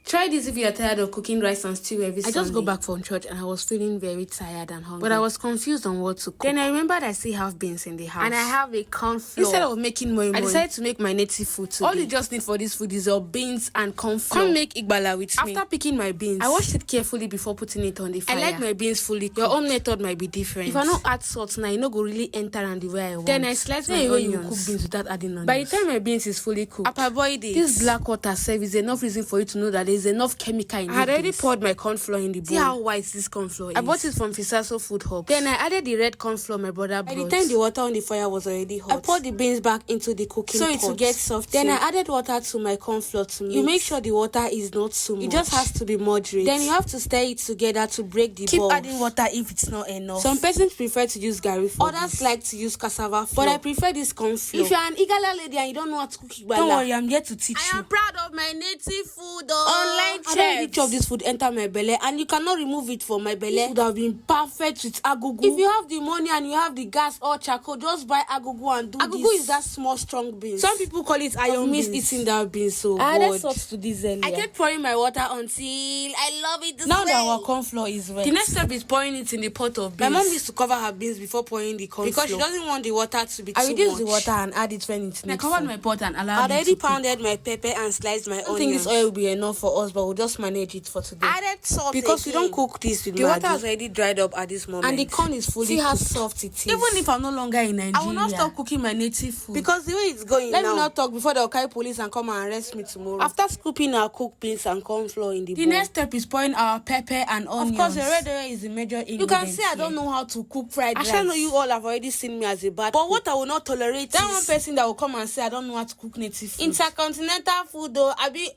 Try this if you are tired of cooking rice and stew every Sunday. I just got back from church and I was feeling very tired and hungry. But I was confused on what to cook. Then I remembered I still have beans in the house. And I have a corn flour. Instead of making moi moi, I decided to make my native food today. All you just need for this food is your beans and corn flour. Come make igbala with me. After picking my beans, I washed it carefully before putting it on the fire. I like my beans fully cooked. Your own method might be different. If I don't add salt now, it no go really enter and the way I want. Then I slice my onions. you cook beans without adding onions. By the time my beans is fully cooked, after boil it, this black water serve is enough reason for you to know that there is enough chemical in it. I had already poured my corn flour in the bowl. See how white this corn flour is. I bought it from Fisaso Food Hub. Then I added the red corn flour my brother brought. By the time the water on the fire was already hot, I poured the beans back into the cooking pot. So it will get soft. Then I added water to my corn flour to mix. You make sure the water is not too much. It just has to be moderate. Then you have to stir it together to break the Keep balls. adding water if it's not enough. Some persons prefer to use garri for Others this. like to use cassava flour. But I prefer this corn flour. If you're an igala lady and you don't know how to cook igbala, don't worry, I'm here to teach you. I am proud of my native food. Online I chefs. don't each of this food enter my belly and you cannot remove it from my belly. It would have been perfect with agugu. If you have the money and you have the gas or charcoal, just buy agugu and do Agugu this. is that small strong beans. Some people call it iron beans. I've missed eating that beans so I added good. salt to this earlier. I kept pouring my water until I love it this now way. that our corn flour is wet, The next step is pouring it in the pot of beans. my mom used to cover her beans before pouring the corn because flour she doesn't want the water to be I too reduced much. the water and add it when it's I needed. covered my pot and allowed I it already to cook. pounded my pepper and sliced my I don't think onions. this oil will be enough for us, but we'll just manage it for today. I added salt because we again. don't cook this with The Maggi. water has already dried up at this moment. And the corn is fully See how cooked. soft it is. Even if I'm no longer in Nigeria, I will not stop cooking my native food. because the way it's going Let now. me not talk before they'll carry police and come and arrest me tomorrow. After scooping our cooked beans and corn flour in the The bowl, next step is pouring our pepper and onions. of course, the red oil is the major ingredient. You can see I here. don't know how to cook fried I rice. shall know you all have already seen me as a bad But cook. what I will not tolerate That is one person that will come and say I don't know how to cook native food. intercontinental food though, I be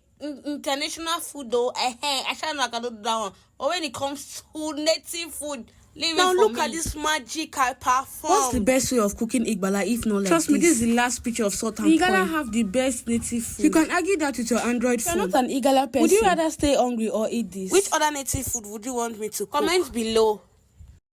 international food though. I shall not do that one. But when it comes to native food, leave Now it for look me. at this magic I perform. What's the best way of cooking igbala if not like Trust this? me, this is the last picture of salt and The igala corn. have the best native food. You can argue that with your Android If you're phone. not an igala person, Would you rather stay hungry or eat this? which other native food would you want me to cook? Comment below.